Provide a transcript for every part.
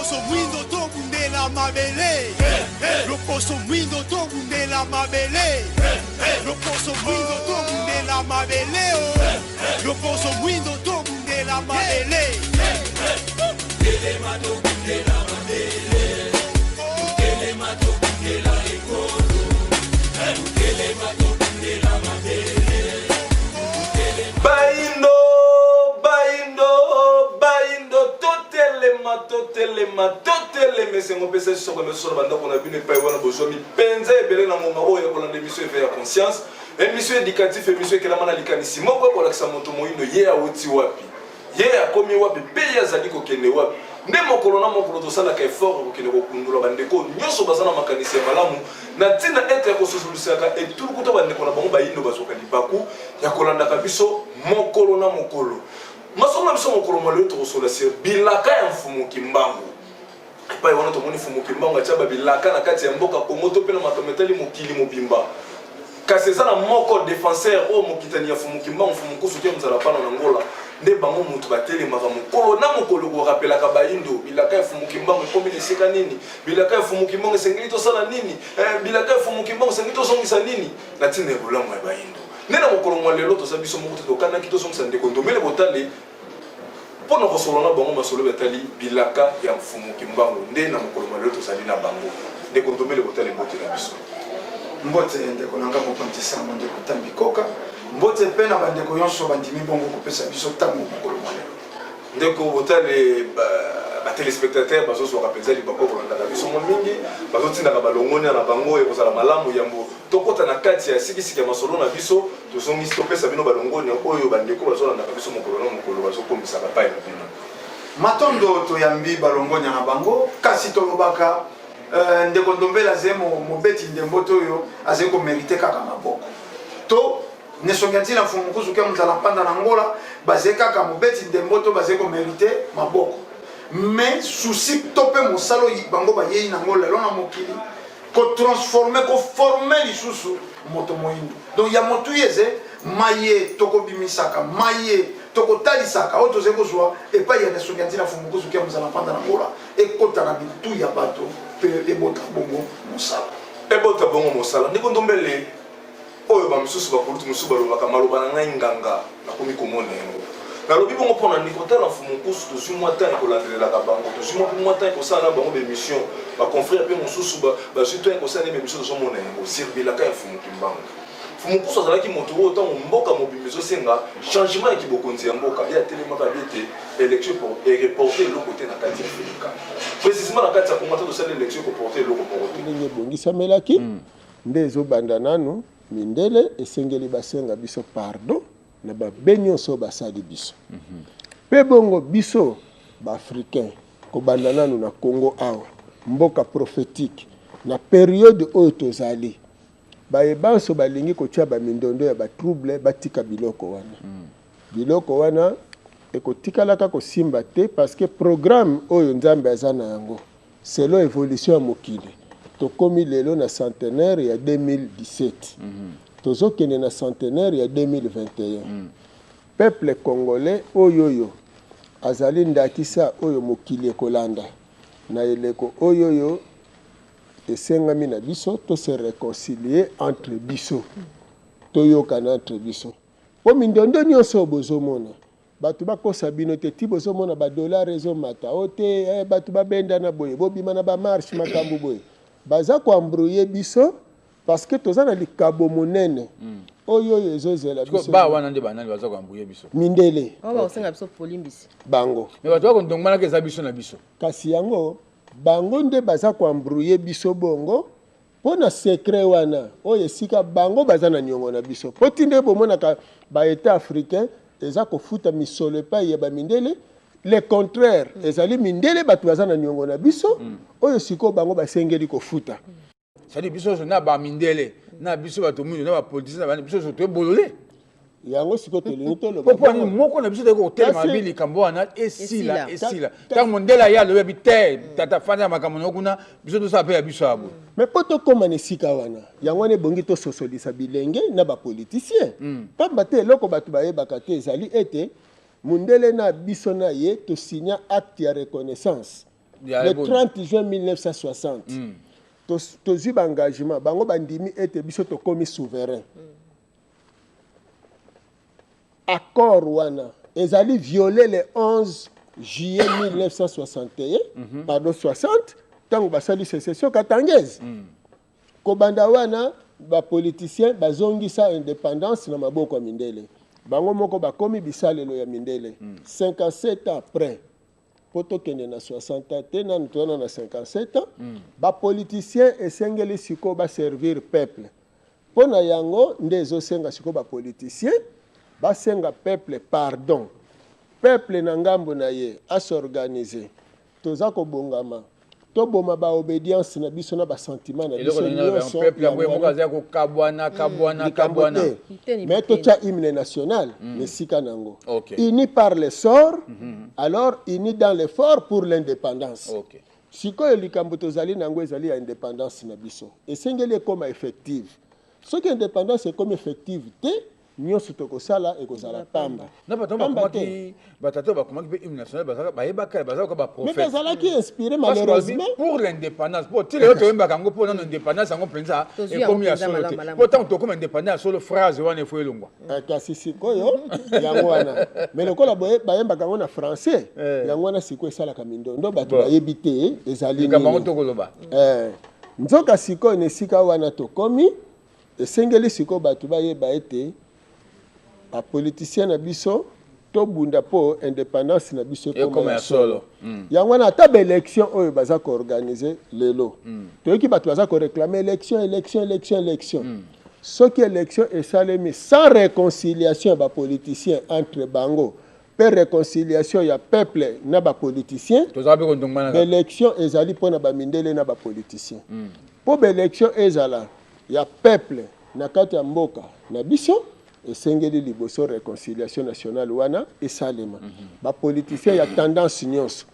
Loposo mwindo to bundela mabele. Loposo mwindo to bundela mabele. Loposo mwindo to bundela mabele. Loposo mwindo to bundela mabele. Bundela mato bundela mabele. Bundela mato bundela ekono. Bundela mato bundela mabele. Totelema c'est mon PC sur le sol banda qu'on a vu ne pas voir besoin mi penza et belé na moma o ya kolanda émission éveil à conscience émission éducative émission que la mana likanisi moko ko lakisa moto moyindo ye awuti wapi ye akomi wapi pe ya zali ko kende wapi nde mokolo na mokolo to sala ka effort ko kende ko kundula bandeko nyoso bazana makanisi malamu na tina ete ko solusiaka et tout ko to bandeko na bango bayindo bazoka libaku ya kolanda kabiso mokolo na mokolo masolo biso mokolo mwa leo to sola ser bilaka ya mfumu kimbangu pa yona to moni mfumu kimbangu achaba bilaka na kati ya mboka Kongo to pena matometali mokili mobimba kasi ezala moko défenseur o mokitani ya mfumu kimbangu mfumu kusu ke mzala pana na ngola nde bango mutu batele maka mokolo na mokolo ko rappela ka bayindo bilaka ya mfumu kimbangu komi leseka nini bilaka ya mfumu kimbangu sengeli to sala nini bilaka ya mfumu kimbangu sengeli to songisa nini na tine bulamu ya bayindo nena mokolo mwa lelo to sabiso moko to kana kito songisa ndeko ndomele botale pona ko solona bango masolo betali bilaka ya mfumu kimbangu nde na mokolo mwa lelo to sali na bango ndeko ndomele botale mbote na biso mbote ndeko nanga mokontisa ndeko tambikoka mbote pe na bandeko yonso bandimi bongo kopesa biso tango mokolo mwa lelo ndeko botale ba téléspectateurs bazo so rappeler libako ko landa biso mo mingi bazo tinda ka balongoni na bango e kozala malamu yambo tokota na kati ya sikisiki ya masolo na biso tozongi stopesa bino balongoni oyo bandeko bazo landa biso mokolo na mokolo bazo komisa ka pai na bino matondo to yambi balongoni na bango kasi to lobaka ndeko ndombela zemo mobeti ndemboto yo azeko mériter kaka maboko to nesongi na mfumu kuzuke mzala panda na ngola bazeka kaka mobeti ndemboto bazeko mériter maboko mais souci topé mosalo bango ba yei na ngola lona mokili ko transformer ko former lisusu moto moyindo donc ya moto yeze maye toko bimisaka maye toko talisaka oto zeko zwa et pas ya nesongi na mfumu kuzuke mzala panda na ngola e kota na bitu ya bato pe e bota bongo mosala e bota bongo mosala ndiko ndombele oyo ba misusu ba kulutu musu ba lobaka maloba na ngai nganga na komi komona yango na lobi bongo pona ndiko tala mfumu kusu to zumwa ta ko landelela ka bango to zumwa ko mwata ko sala bango be mission ba confrère pe mususu ba surtout ko sala be mission zo mona yango sirbila ka mfumu kimbango mfumu kusu azala ki moto o tango mboka mobimizo senga changement ya kibokonzi ya mboka ya telema ka bete élection pour et reporter le côté na kati ya Afrika précisément na kati ya komata to sala élection pour porter le côté ndenge bongisa melaki ndezo banda nanu mindele esengeli basenga biso pardon na ba benyoso basali biso pe bongo biso ba africain ko banda nanu na Congo awa mboka prophétique na période oyo tozali ba ebanso balingi ko tia ba mindondo ya ba trouble batika biloko wana ekotikalaka ko simba te parce que programme oyo nzambe azana yango selon évolution ya mokili tokomi lelo na centenaire ya 2017 tozokende na centenaire ya 2021 peuple congolais oyoyo azali ndakisa oyo mokili ekolanda na eleko oyoyo esengami na biso to se réconcilier entre biso toyokana entre biso po mindondo nyonso bozomona bato bakosa bino te ti bozomona badollar ezomata o te bato babenda na boye bobima na bamarshe makambo boye baza koambrouye biso parce que toza na likabo monene oyo ezozela biso ba wana nde banani baza koambrouye biso mindele ba osenga biso polimbisi bango mais bato bako ndongmana ke za biso na biso kasi yango bango nde baza koambrouye biso bongo pona secret wana oyo esika bango baza na niongo na biso po tinde bomonaka ba état africain eza kofuta misolo epai ya bamindele le contraire ezali mindele bato baza na niongo na biso oyo siko bango basengeli kofuta sadi biso so na bamindele na biso bato mwino na bapolitisien na biso so tobolole yango siko tolingi toloba po ni moko na biso de ko telema bili kambo wana esila tant mondela ya lobi te tata fanya makambo kuna biso to sa pe ya biso abo mais po to koma ne sika wana yango ne bongi to sosolisa bilenge na ba politicien pamba te eloko bato bayebaka te ezali ete mundele na biso na ye to signa acte ya reconnaissance le 30 juin 1960 tozwi engagement bango bandimi ete biso tokomi souverain accord wana ezali violé le 11 juillet 1961 pardon 60 tango basali sécession katangezi kobanda wana bapoliticien bazongisa indépendance na maboko ya mindele bango moko bakomi bisalelo ya mindele 57 ans après poto kende na 60 te nanu toana na 57 ans bapoliticien esengeli siko baservir peuple mpo na yango nde ezosenga siko bapoliticien basenga peuple pardon peuple na ngambo na ye asorganize toza kobongama toboma baobédience na biso na basentiment na biso nyonso mais totia hymne national mesika nango unis par le sort alors unis dans l'effort pour l'indépendance sikoyo likambo tozali nango ezali ya indépendance na biso esengeli ekoma effective soki indépendance ekoma effective te nyonso tokosala ekozala pamba na bato bakomaki mpe hymne national bayebaka bazalaka baprophète mais bazalaki inspiré malheureusement pour l'indépendance po tile oyo toyembaka yango mpo nano indépendance yango mpenza ekomi ya solo te po ntango tokoma indépendance ya solo phrase wana efo elongwa kasi sikoyo yango wana mais lokola bayembaka yango na français yango wana sikoyo esalaka mindondo bato bayebi te ezali likambo yango tokoloba nzoka sikoyo na esika wana tokomi esengeli sikoyo bato bayeba ete bapoliticien na biso tobunda po indépendance na biso ekoma ya solo yango wana ata baélection oyo baza koorganize lelo toyoki bato baza koréclame élection soki élection esalemi sans réconciliation ya bapoliticien entre bango mpe réconciliation ya peuple na bapoliticien baélection ezali mpona bamindele na bapoliticien mpo baélection ezala ya peuple na kati ya mboka na biso esengeli liboso réconciliation nationale wana esalema bapoliticien ya tendance nyonso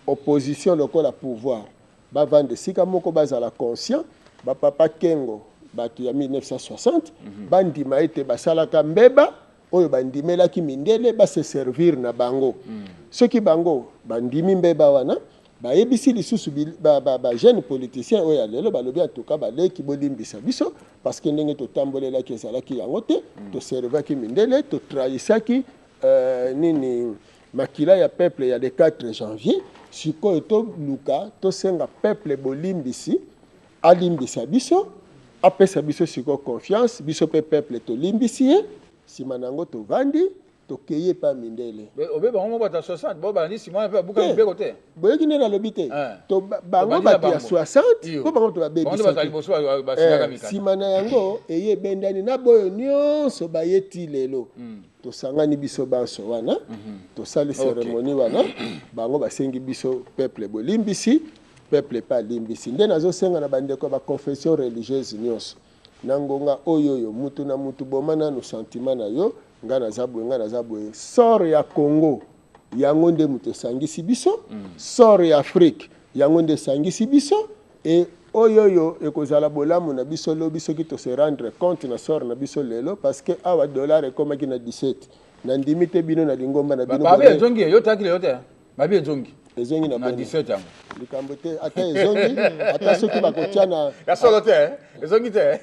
opposition lokola pouvoir bavanda esika moko bazala conscient bapapa kengo bato ya 1960 bandima ete basalaka mbeba oyo bandimelaki mindele base servir na bango soki bango bandimi mbeba wana bayebisi lisusu jeune politicien oyo ya lelo balobi atuka baleki bolimbisa biso parce que ndenge totambolelaki ezalaki yango te toservaki mindele totrahisaki nini makila ya peuple ya le 4 janvier sikoyo toluka tosenga peuple bolimbisi alimbisa biso apesa biso sikoyo confiance biso mpe peuple tolimbisi ye nsima nango tovandi tokeye pa mindele obeba ngo bata 60 bo bandi simana pe buka mbeko te boyeki nde nalobi te to bango bato ya 60 po bango to babebisa nsima na yango eye ebendani na boyo nyonso bayeti lelo tosangani biso banso wana tosali cérémonie wana bango basengi biso peuple bolimbisi peuple pa limbisi nde nazosenga na bandeko ba confession religieuse nyonso na ngonga oyo mutu na mutu boma nanu sentiment na yo nga na zabwe sort ya Congo yango nde mutu esangisi biso sort ya Afrique yango nde esangisi biso et oyo ekozala bolamu na biso lobi soki to se rendre compte na sort na biso lelo parce que awa dollar ekomaki na 17 na ndimi te bino na lingomba na bino babi ezongi yo takile yo te babi ezongi ezongi na 17 yango likambo te ata ezongi ata soki bakotia na ya solo te ezongi te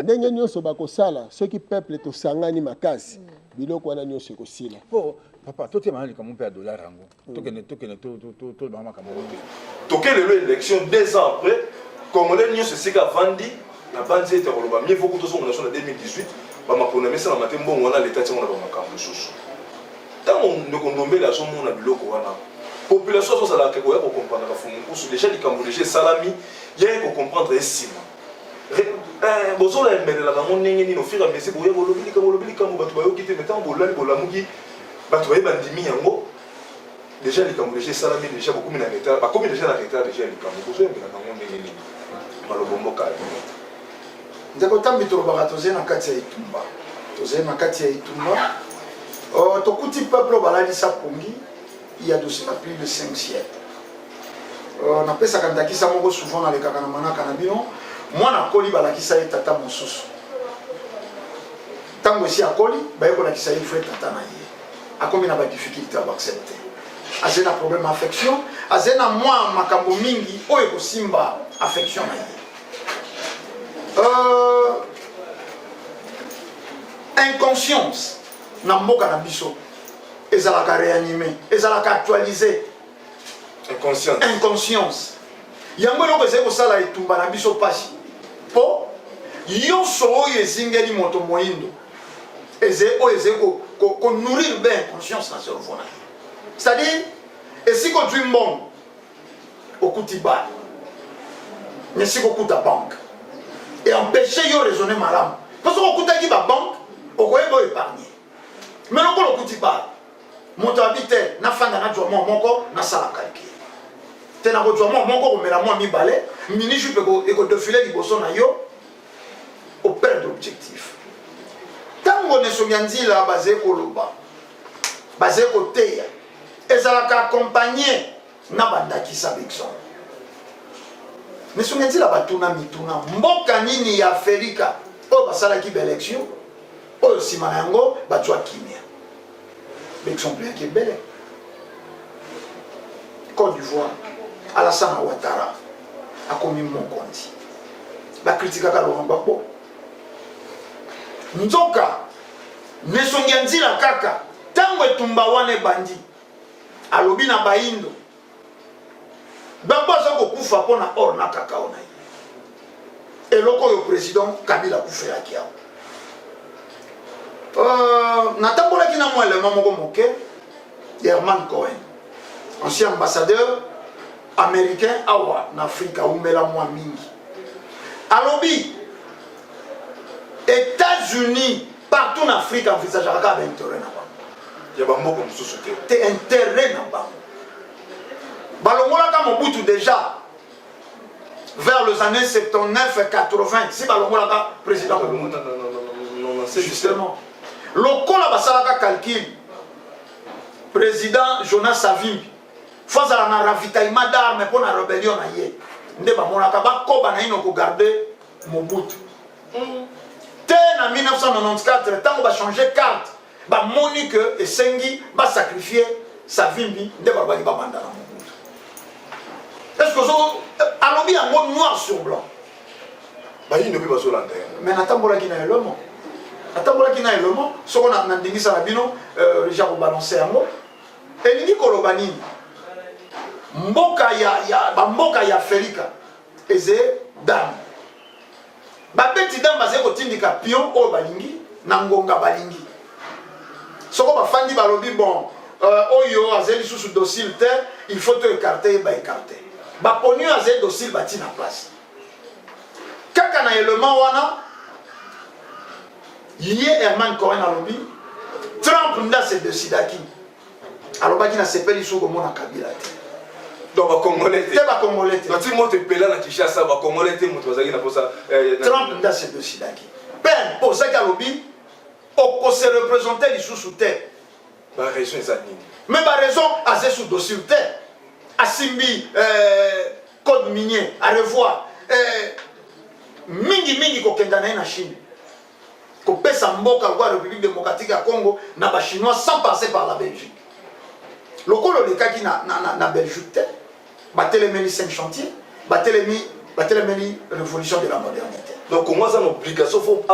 ndenge nyonso bakosala soki peuple tosangani makasi biloko wana nyonso ekosila po papa totema likambo mpe ya dollar yango tokende tolobanga makambo tokelelo élection 2 ans après congolais nyonso esika vandi na bandi ete koloba mieux vaut tozonga naso na 2018 bamakolo na mesa na mate mbongo wana leta tiango na bamakambo mosusu ntango ndeko ndombele azomona biloko wana population azozalaka koya kocomprendre kafumu nkusu déjà likambo déjà esalami ye kocomprendre esima bozolembelela bango ndenge nini ofira mesi boya bolobi likambo bato bayoki te mais ntango bolali bolamuki bato baye bandimi yango déjà likambo déjà esalami déjà bakomi na retard bakomi déjà na retard déjà likambo bozoyembela bango ndenge nini malobomboka ndeko tambi tolobaka tozali na kati ya itumba tozali na kati ya itumba tokuti peuple balalisa pongi il y a de cela plus de 5 siècles napesaka ndakisa moko souvent nalekaka na manaka na bino mwana akoli balakisa ye tata mosusu ntango esi akoli bayekolakisa ye fre tata na ye akomi na badifficulté ya baaccepte azali na problème affection azena mwa makambo mingi oyo kosimba affection na ye. Inconscience na mboka na biso ezalaka réanimé, ezalaka actualisé. Inconscience. Yango eloko ezali kosala etumba na biso pasi po nyonso oyo ezingeli moto moyindo oyo ezali konourrir bien inconscience na cerveau na ye. C'est-à-dire esika ozwi mbongo okuti bale nesika okuta banque et empêcher yo raisonner malamu parce que okutaki babanque okoyeba oépargner mais lokola okuti bale moto abi te nafanda nazwa mwa moko nasala calcul te nakozwa mwa moko komela mwa mibale mini jupe ekodefile liboso na yo operdre objectif ntango nesongi ya nzela bazali koloba bazali koteya ezalaka accompagné na bandakisa bexemple nesongi ya nzela batuna mituna mboka nini ya Afrika oyo basalaki baélection oyo nsima na yango bazwa kimia bexemple yaki ebele Côte d'Ivoire Alassane Ouattara akomi mokonzi bakritikaka Laurent Gbagbo nzoka nesongi ya nzela kaka ntango etumba wana ebandi alobi na baindo Gbagbo aza kokufa mpona or na kakao na ye eloko oyo président Kabila akufelaki awa natambolaki na mwa elema moko moke Herman Cohen ancien ambassadeur américain awa na Afrika aumela mwa mingi alobi États-Unis partout en Afrique envisageaka ba intérêt na bango ya bamboka mosusu te intérêt na bango balongolaka Mobutu déjà vers les années 79 80 si balongolaka président Mobutu justement lokola basalaka calcul président Jonas Savimbi fazala na ravitaillement d'armes pour la rébellion na ye nde bamonaka bakoba na ino kogarde Mobutu te na 1994 ntango bachange carte bamoni ke esengi basacrifier Savimbi nde balobaki babanda na Mobutu. Est-ce que alobi yango noir sur blanc bayino mpe bazolanda mais natambolaki na elomo soko nandingisa na bino déjà kobalanse yango elingi koloba nini bamboka ya Afrika eze dame babeti dame bazali kotindika pion oyo balingi na ngonga balingi soko bafandi balobi bon oyo azali lisusu docile te il faut to écarter baécarte baponi oyo azali docile bati na place kaka na élément wana ye Herman Cohen alobi Trump nda se decidaki alobaki na sepeli suko mona Kabila te donc bakongolais te bakongolais te nati moto epela na Kinshasa bakongolais te moto bazalaki na posa Trump nda se decidaki pen posaki alobi okose représenter lisusu te baraison eza nini mais baraison aze sous dossier te asimbi code minier à revoir mingi kokenda na ye na Chine kopesa mboka kwa République démocratique ya Congo na ba chinois sans passer par la Belgique lokolo lekaki na Belgique te batelemeli 5 chantiers batelemeli révolution de la modernité donc comment ça l'obligation faut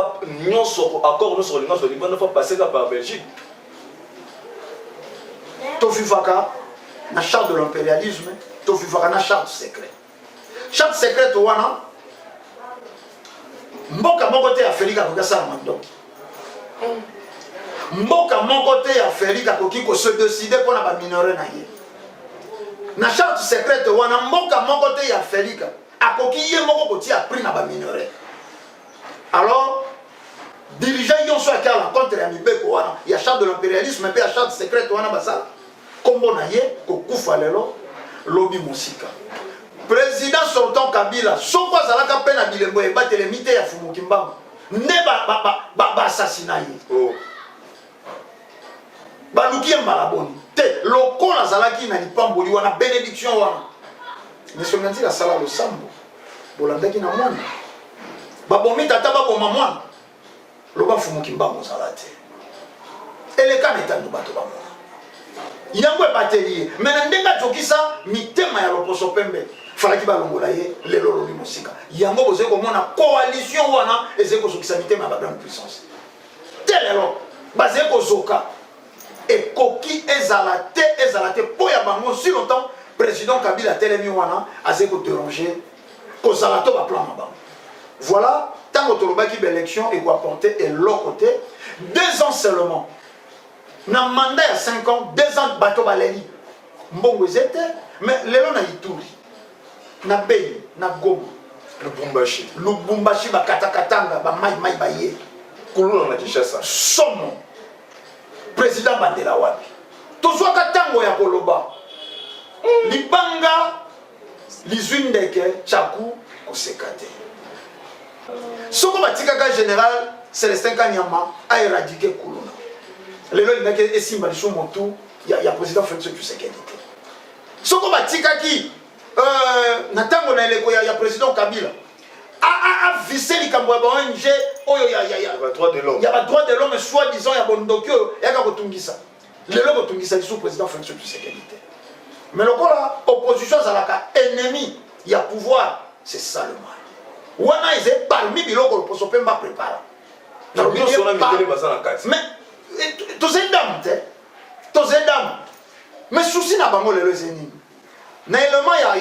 nyonso accord nyonso linga so libanda faut passer par Belgique to vivaka na charte de l'impérialisme to vivaka na charte secrète wana mboka moko te Afrika kokasala mandoki mboka moko te Afrika koki ko se décider pour na ba minerai na ye na charte secrète wana mboka moko te Afrika akoki ye moko kotia prix na ba minerai alors dirigeant yon so akala contre ya mibeko wana ya charte de l'impérialisme pe ya charte secrète wana basala kombo na ye kokufa lelo lobi musika président sortant Kabila soko azalaka pe na bilembo ebatele mite ya Fumuki Mbangu nde ba assassinat ye baluki malaboni te lokola azalaki na lipamboli wana bénédiction wana nesonganzi la sala losambo bolandaki na mwana babomi tata baboma mwana loba Fumuki Mbangu ozala te eleka na etandu bato bamona yango ebateli mais na ndenga tokisa mitema ya loposo pembe falaki balongola ye lelo lobi mosika yango boze komona coalition wana eze kozokisa mitema ya grande puissance telelo baze kozoka ekoki ezala te po ya bango si longtemps président Kabila telemi wana aze ko déranger kozala to ba plan na bango voilà tant que tolobaki l'élection et quoi apporter et l'autre côté 2 ans seulement na mandat ya 5 ans 2 ans bato baleli mbongo ezete mais lelo na Ituri na Beni na Goma Lubumbashi bakatakatanga ba mai baye kuluna na Kinshasa somo président Bandela wapi tozwa katango ya koloba libanga lizwindeke chaku kosekate soko batikaka général Célestin Kanyama a éradiqué kuluna lelo ingaki esimba liso motu ya président Félix Tshisekedi soko batikaki na tango na eleko ya président Kabila a vissé likambo ya ONG oyo ya droit de l'homme ya ba droit de l'homme soit disant ya bondokyo ya ka kotungisa lelo kotungisa liso président Félix Tshisekedi mais lokola opposition zalaka ennemi ya pouvoir c'est ça le mal wana eze parmi biloko le poso pemba prépara na bien sur la mitele bazana kati mais tozendam mais souci na bango lelo ezeni na élément ya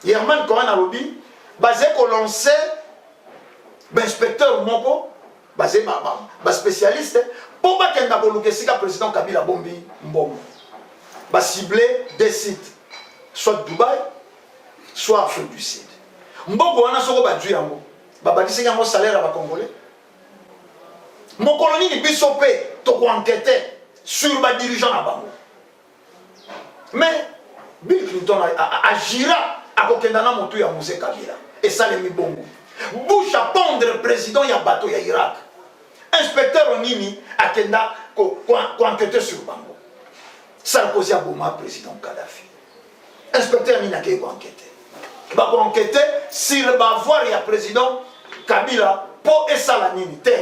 Herman Cohen na lobby basé ko lancer inspecteur moko basé ba spécialiste pour ba kenda ko lukesika président Kabila bombi mbongo ba cibler des sites soit Dubaï soit Afrique du Sud mbongo wana soko ba dju yango ba bakisi yango salaire ba congolais mon colonie ni biso pe to ko enquêter sur ba dirigeant na bango mais Bill Clinton agira à kokenda na motu ya Mose Kabila et ça les mibongo bouche à pondre président ya bateau ya Irak inspecteur onini akenda ko enquêter sur bango Sarkozy a boma président Kadhafi inspecteur nini akei ko enquêter ba ko enquêter sur ba voir ya président Kabila po esala nini te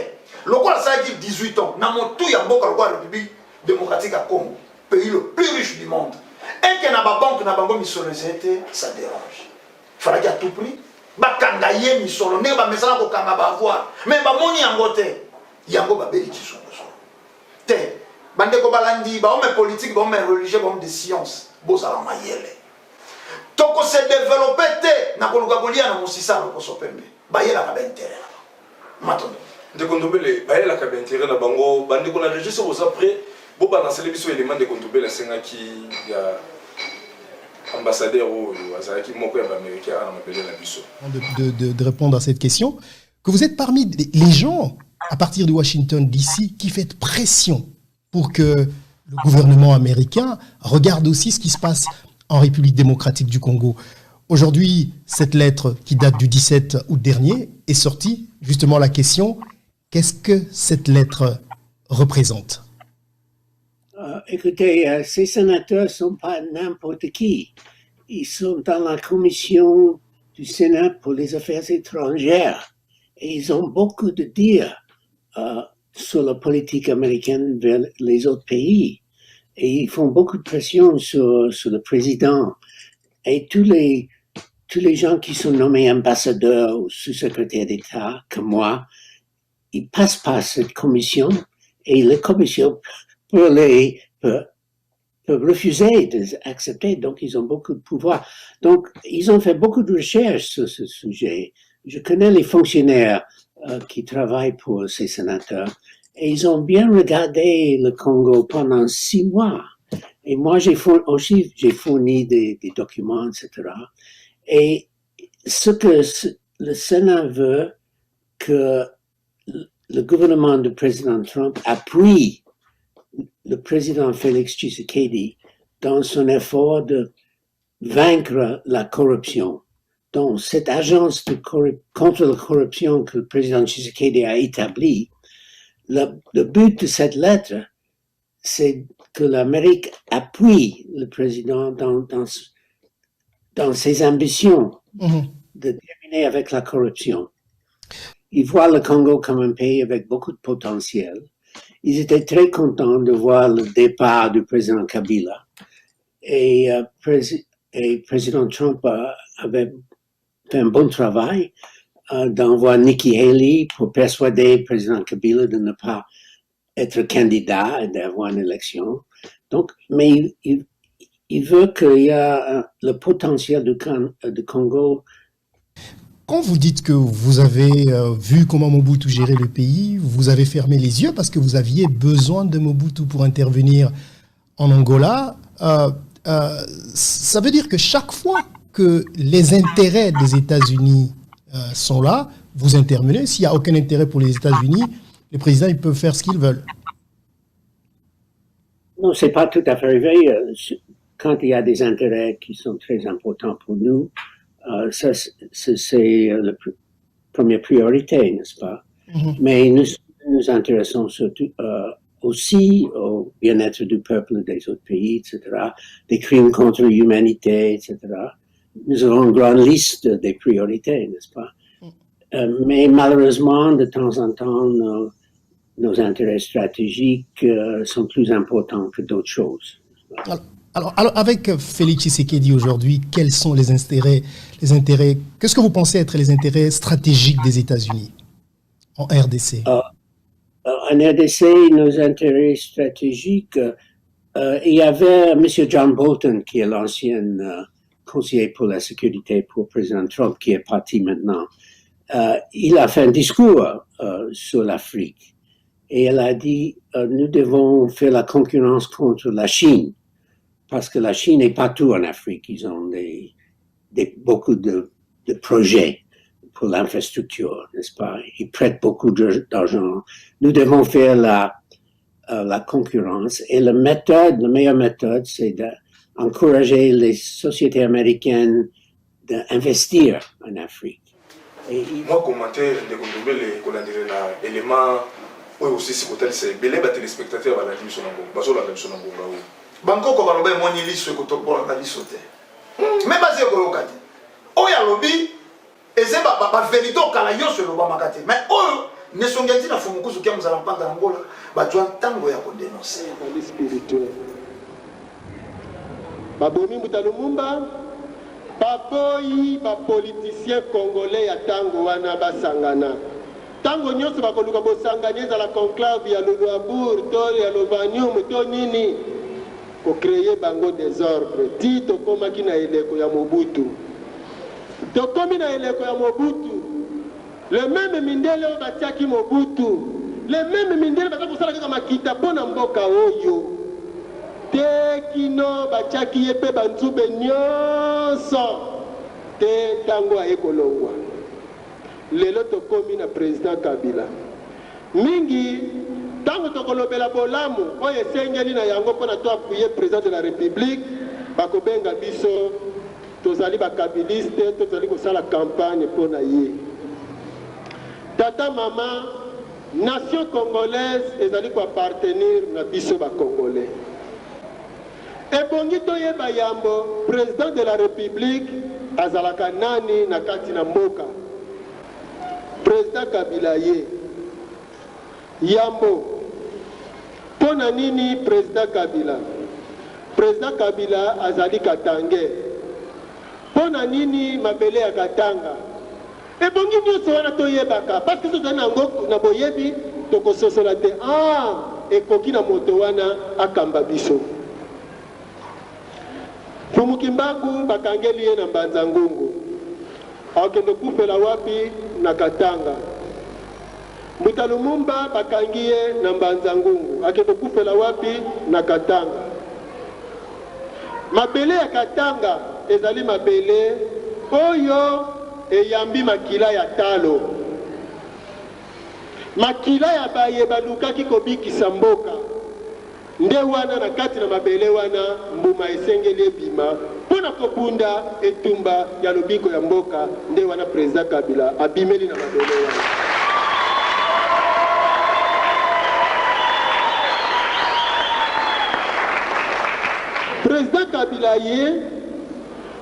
lokola ça dit 18 ans na motu ya mboka lokola République démocratique à Congo pays le plus riche du monde et que na ba banque na bango misolo zete ça dérange fallait à tout prix ba kanga ye misolo ne ba mesala ko kanga ba avoir mais ba moni yango te yango ba beli kisolo te bande ko balandi ba homme politique ba homme religieux ba homme de science bozala mayele toko se développer te na ko luka kolia na musisa ko sopembe ba yela ka intérêt matondo de kondombele ba yela ka intérêt na bango bande ko na registre aux après bo balancer les biso éléments de kondombele senga ki ya ambassadeur ou azaki moko ya américain na mapele la biso de répondre à cette question que vous êtes parmi les gens à partir de Washington DC qui fait pression pour que le gouvernement américain regarde aussi ce qui se passe en République démocratique du Congo. Aujourd'hui, cette lettre qui date du 17 août dernier est sortie. Justement, la question, qu'est-ce que cette lettre représente? Écoutez, ces sénateurs ne sont pas n'importe qui. Ils sont dans la commission du Sénat pour les affaires étrangères et ils ont beaucoup de dire sur la politique américaine vers les autres pays. Et ils font beaucoup de pression sur le président. Et tous les gens qui sont nommés ambassadeurs ou sous-secrétaires d'État, comme moi, ils passent par cette commission et la commission peuvent refuser d'accepter. Donc, ils ont beaucoup de pouvoir. Donc, ils ont fait beaucoup de recherches sur ce sujet. Je connais les fonctionnaires qui travaillent pour ces sénateurs. Et ils ont bien regardé le Congo pendant 6 mois. Et moi, j'ai fourni des documents, etc. Et ce que le Sénat veut, que le gouvernement du président Trump appuie le président Félix Tshisekedi dans son effort de vaincre la corruption. Donc, cette agence contre la corruption que le président Tshisekedi a établie, le but de cette lettre, c'est que l'Amérique appuie le président dans ses ambitions de terminer avec la corruption. Il voit le Congo comme un pays avec beaucoup de potentiel ils étaient très contents de voir le départ du président Kabila. Et président Trump avait fait un bon travail d'envoyer Nikki Haley pour persuader le président Kabila de ne pas être candidat et d'avoir une élection. Donc, mais il veut qu'il y a le potentiel du Congo. Quand vous dites que vous avez vu comment Mobutu gérait le pays, vous avez fermé les yeux parce que vous aviez besoin de Mobutu pour intervenir en Angola. Ça veut dire que chaque fois que les intérêts des États-Unis sont là, vous intervenez. S'il n'y a aucun intérêt pour les États-Unis, les présidents ils peuvent faire ce qu'ils veulent. Non, c'est pas tout à fait vrai. Quand il y a des intérêts qui sont très importants pour nous, ça, c'est la première priorité, n'est-ce pas? Mais nous nous intéressons surtout aussi au bien-être du peuple des autres pays, etc., des crimes contre l'humanité, etc. Nous avons une grande liste des priorités, n'est-ce pas? Mais malheureusement, de temps en temps, nos intérêts stratégiques sont plus importants que d'autres choses. Alors, avec Félix Tshisekedi aujourd'hui, quels sont les intérêts, qu'est-ce que vous pensez être les intérêts stratégiques des États-Unis en RDC? En RDC, nos intérêts stratégiques, il y avait M. John Bolton, qui est l'ancien conseiller pour la sécurité pour le président Trump, qui est parti maintenant. Il a fait un discours sur l'Afrique et il a dit nous devons faire la concurrence contre la Chine. Parce que la Chine est partout en Afrique. Ils ont beaucoup de projets pour l'infrastructure, n'est-ce pas? Ils prêtent beaucoup d'argent. Nous devons faire la concurrence. Et la meilleure méthode, c'est d'encourager les sociétés américaines d'investir en Afrique. Moi, commenter l'élément aussi, c'est belé les téléspectateurs à la télévision. Bangkok baloba moni liso ekotobola na liso te. Mais basé ko lokati. Oya lobi eze ba vérité okala yoso loba makate. Mais oyo ne songeti na fumukusu kia muzala mpanga Angola ba jwa tango ya ko dénoncer ba spirituel. Babomi Mutalumumba papoyi ba politicien congolais ya tango wana basangana. Tango nyonso bakoluka bosanganyeza la conclave ya Luabour to ya Lobanium to nini. Pour créer bango désordre. Dit tokoma ki na eleko ya Mobutu. Tokomi na eleko ya Mobutu. Le même mindele o batiaki Mobutu. Le même mindele bata kosala kaka makita pona mboka oyo. Te kino batiaki ye pe banzube nyonso. Te tango ayekolongwa. Lelo tokomi na président Kabila. Mingi tango tokolobela bolamu oyo esengeli na yango mpona to appuye président de la république bakobenga biso tozali bakabiliste tozali kosala campagne mpona ye. Tata mama nation congolaise ezali koappartenir na biso bacongolais. Ebongi toyeba yambo président de la république azalaka nani na kati na mboka. Président Kabila ye yambo pona nini président Kabila? Président Kabila azali Katange. Pona nini mabele ya Katanga? Ebongi nyonso wana toyebaka parce que tozali nango na boyebi tokososola te ekoki na moto wana akamba biso. Fumukimbangu bakangeli ye na Mbanza Ngungu. Akende kufela wapi? Na Katanga. Mutalumumba bakangiye na Mbanza Ngungu akende kufela wapi? Na Katanga. Mabele ya Katanga ezali mabele oyo eyambi makila ya talo. Makila ya baye balukaki kobikisa mboka. Nde wana na kati na mabele wana mbuma esengeli ebima pona kobunda etumba ya lobiko ya mboka. Nde wana président Kabila abimeli na mabele wana. Président Kabila ye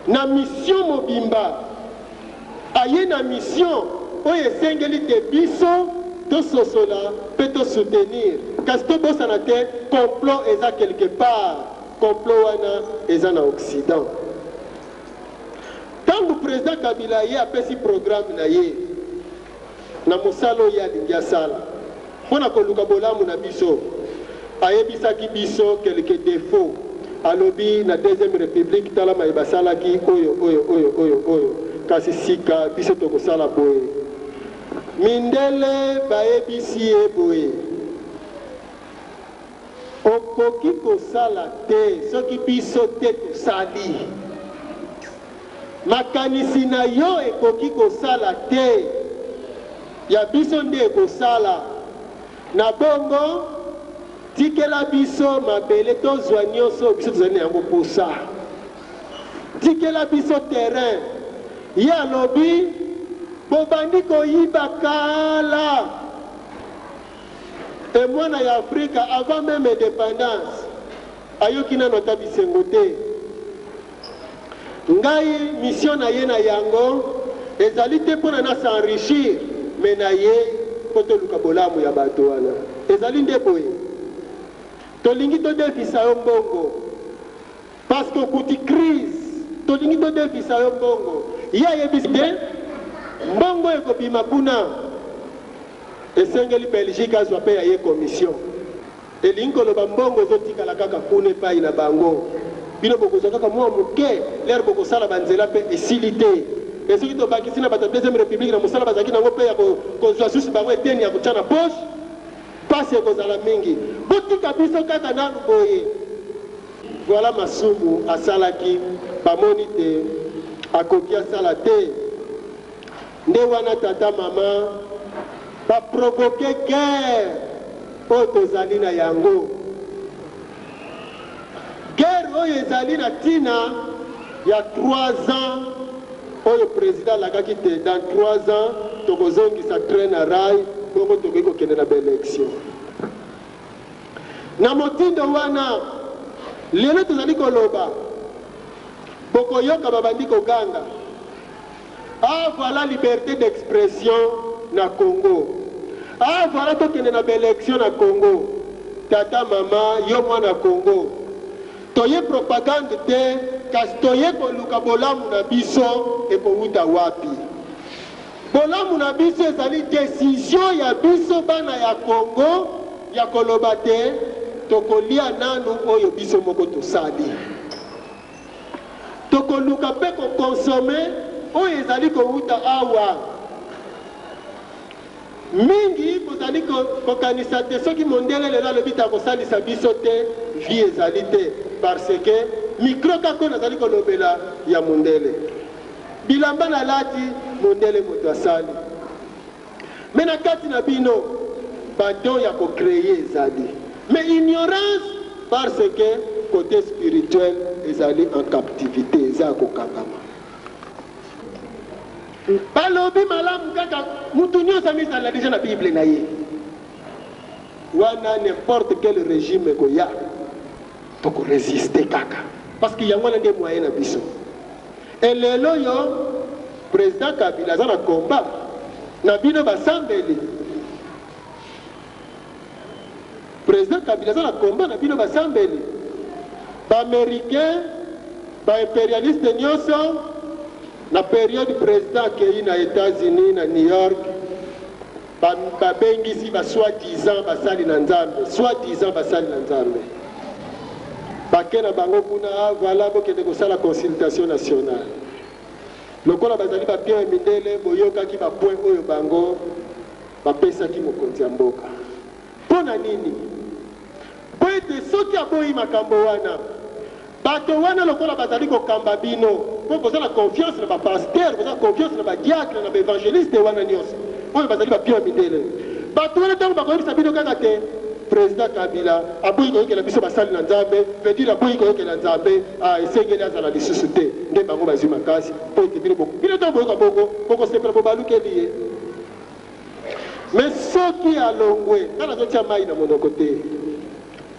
na mission mobimba aye na mission oyo esengeli te biso to sosola pe to soutenir kasi tobosana te complot eza quelque part, complot wana eza na Occident. Tant que le président Kabila ye apesi programme na ye na mosalo ya alingi asala mpona koluka bolamu na biso, ayebisaki biso quelques défauts, alobi na deuxième république tala maye basalaki oyo kasi sika biso tokosala boye. Mindele bayebisi ye boye, okoki kosala te soki biso te tosali. Makanisi na yo ekoki kosala te, ya biso nde ekosala. Na bongo tikela biso mabele tozwa nyonso biso tozali yango posa. Tikela biso terrain, ye alobi bobandi koyiba kala. Et mwana ya Afrika avant même indépendance ayoki nano ata bisengo te. Ngai mission na ye na yango ezali te mpona na s'enrichir, mais na ye po toluka bolamu ya bato wana ezali nde boye. Tolingi todefisa yo mbongo parce que okuti crise, tolingi todefisa yo mbongo. Ye ayebisi te mbongo ekobima kuna, esengeli Belgique azwa mpe ya ye commission. Elingi koloba mbongo ezotikala kaka kuna epai na bango. Bino bokozwa kaka mwa moke lere bokosala banzela mpe esili te. Esoki tobakisi na bato deuxième république na mosala bazalaki nango mpe ya kozwa susi bango eteni ya kotya na poche, pasi ekozala mingi. Botika biso kaka nanu boye. Voilà masumu asalaki, bamoni te akoki asala te. Nde wana tata mama baprovoke guerre oyo tozali na yango. Guerre oyo ezali na tina ya 3 ans oyo président lakaki te. Dans 3 ans tokozongisa train na rail bongo tokoki kokende na baélection. Na motindo wana lelo tozali koloba bokoyoka babandi koganga, ah voilà liberté d'expression na Congo, ah voilà tokende na baélection na Congo. Tata mama yo mwana Congo toye propagande te, kasi toye koluka bolamu na biso ekowuta wapi. Bolamu na biso ezali décision ya biso bana ya Congo ya koloba te tokolia nanu oyo biso moko tosali. Tokoluka mpe kokonsome oyo ezali kowuta awa. Mingi kozali kokanisa te soki mondele lelo alobi takosalisa biso te, vie ezali te. Parce que micro kako nazali kolobela ya mondele. Bilamba na lati mondele moto asali. Mais na kati na bino badon ya ko créer ezali. Mais ignorance parce que côté spirituel ezali en captivité, eza ko kangama. Balobi malamu kaka mutu nyonso misala déjà na Bible na ye. Wana n'importe quel régime koya toko résister kaka parce que yango na nde moyen na biso. Et lelo yo président Kabila aza na combat na bino basambeli. Président Kabila aza na combat na bino basambeli. Ba américain ba impérialiste nyonso na période président kei na États-Unis na New York babengisi ba soi-disant basali na Nzambe, soi-disant basali na Nzambe. Bakena bango kuna voilà bokende kosala consultation nationale. Lokola bazali ba Pierre Mindele boyokaki ba point oyo bango bapesaki mokonzi ya mboka. Pona nini? Po ete soki aboyi makambo wana bato wana lokola bazali kokamba bino po kozala confiance na ba pasteur, kozala confiance na ba diacre na ba évangéliste wana nyonso oyo bazali ba Pierre Mindele. Bato wana tango bakoyebisa bino kaka te président Kabila aboyi koyokela biso basali na Nzambe, veut dire aboyi koyokela Nzambe esengeli azala lisusu te nde bango bazwi makasi po ete bino tango boyoka bongo bokosepela po balukeli ye. Mais soki alongwe nga nazotia mai na monoko te.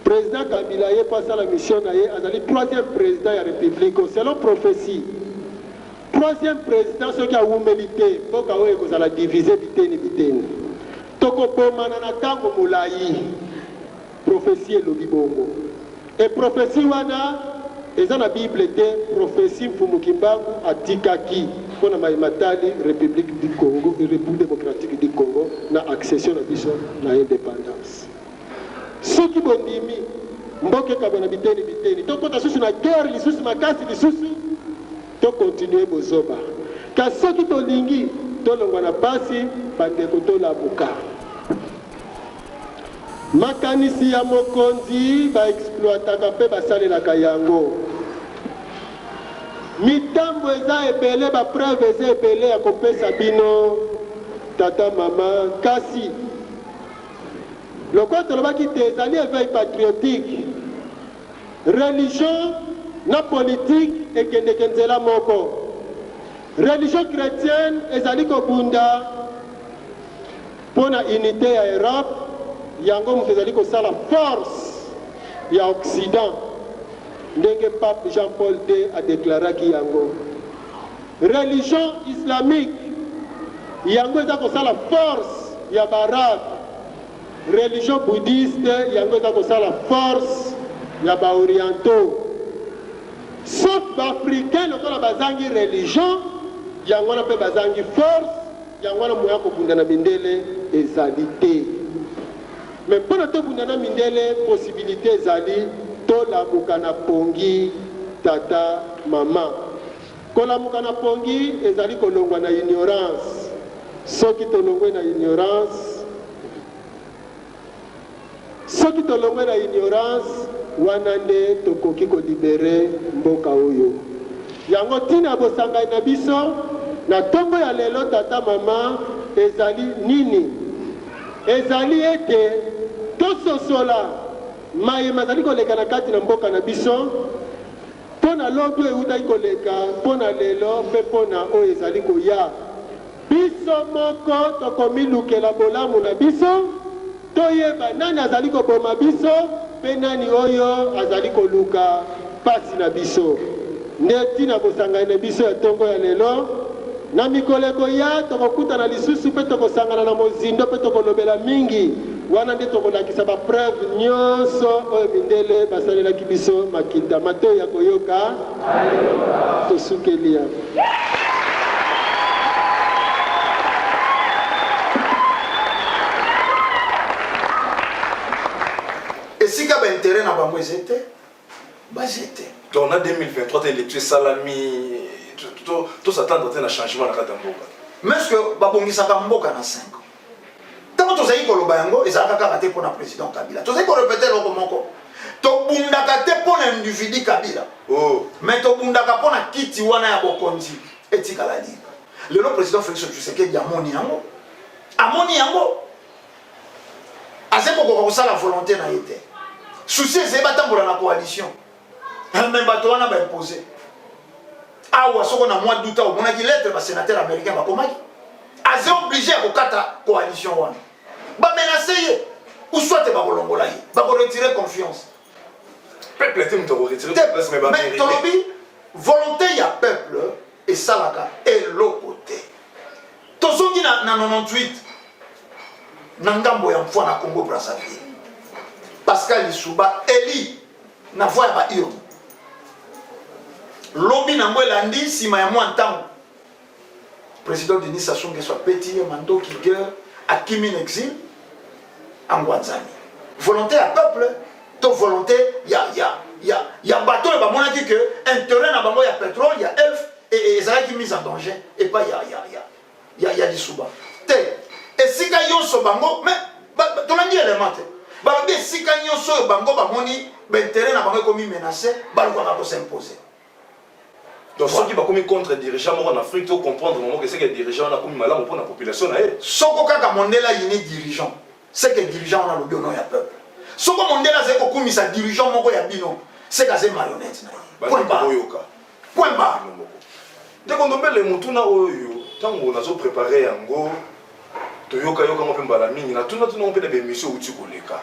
Président Kabila ye pasa la mission na ye azali 3e président ya république selon prophétie. 3e président soki awumeli te mboka oyo ekozala divise biteni biteni. Tokobomana na ntango molai. prophétie elobi bongo. Et prophétie wana eza na Bible te, prophétie Mfumukimbangu atikaki pour na maimatali République du Congo et République démocratique du Congo na accession na biso na indépendance. Soki bondimi mboke kabana biteni biteni to kota susu na guerre lisusu makasi lisusu to continuer bozoba. Ka soki tolingi to longwa na pasi bandeko to labuka. Makanisi ya mokonzi ba exploitaka pe basalelaka yango. Mitambo eza ebele ba preuve eza ebele ya kopesa bino tata mama kasi lokola tolobaki te ezali éveil patriotique religion na politique ekendeke nzela moko. Religion chrétienne ezali kobunda pona unité ya Europe yango moto ezali kosala force ya Occident ndenge pape Jean-Paul II a déclaraki yango. Religion islamique yango eza kosala force ya barabe. Religion bouddhiste yango eza kosala force ya baorientaux. Sauf baafricain lokola bazangi religion yango wana mpe bazangi force yango wana moya kobunda na mindele ezali te. Mais mpona tobunda na mindele possibilité ezali tolamuka na pongi tata mama. Kolamuka na pongi ezali kolongwa na ignorance. Soki tolongwe na ignorance, soki tolongwe na ignorance wana nde tokoki kolibere mboka oyo. Yango tina bosanga na biso na tongo ya lelo tata mama ezali nini? Ezali ete tososola mayema ezali koleka na kati na mboka na biso pona lobi eutaki koleka pona lelo mpe pona oyo ezali koya. Biso moko tokomilukela bolamu na biso toyeba nani azali koboma biso mpe nani oyo azali koluka pasi na biso. Nde tina kosangana na biso ya tongo ya lelo na mikolo ekoya tokokutana lisusu mpe tokosangana na mozindo mpe tokolobela mingi wana nde tokolakisa bapreuve nyonso oyo mindele basalelaki biso makita matoi ya koyoka tosukeli yango. esika baintérêt na bango ezete bazete. Donc en 2023 électeur salami tout s'attendre à un changement na kati ya mboka. Mais est-ce que babongisaka mboka na 5 ans? Tant tozali koloba yango ezalaka kaka te mpona président Kabila. Tozali korepete eloko moko. Tobundaka te mpona individu Kabila. Oh. Mais tobundaka mpona kiti wana ya bokonzi etikala libre. Lelo président Félix Tshisekedi amoni yango. Amoni yango. Azeko kosala volonté na ye te. Souci ezali batambola na coalition. Mais bato wana baimposer. Awa soko na mois d'août au monaki lettre ba sénateur américain ba komaki. Azé obligé à kokata coalition wana. Ba menacer ou soit ba kolongola ye. Ba ko retirer confiance. Peuple était mto retirer place mais ba mais tolobi volonté ya peuple et salaka et l'autre côté. Tozongi na 98 na ngambo ya mfwa na Congo Brazzaville. Pascal Lissouba Eli na voix ya ba Iro. Lobby nango elandi sima ya mwa ntango président Denis Sassou Nguesso apeti Mando Kiger akimi en exil en Guanzani. Volonté à peuple, to volonté ya bateau et bamonaki que intérêt na bango ya pétrole, ya elf et ezalaki mise en danger et pas ya Lissouba. Te et sika yonso bango mais tolandi élément te. Ba be sika yonso bango bamoni intérêt na bango komi menacé, balko ka ko s'imposer. Donc ceux qui va commis contre dirigeants en Afrique, il faut comprendre que c'est que les dirigeants ont commis malheur pour la population. Soko kaka Mandela yini dirigeant, c'est que dirigeant on a le bien non ya peuple. Soko Mandela c'est que commis sa dirigeant moko ya bino, c'est que c'est marionnette na. Point barre. Point barre. Dès qu'on tombe les mutuna oyo, tant on a préparé yango, toyoka yoka mo pemba la mingi na tuna on peut des missions uti koleka.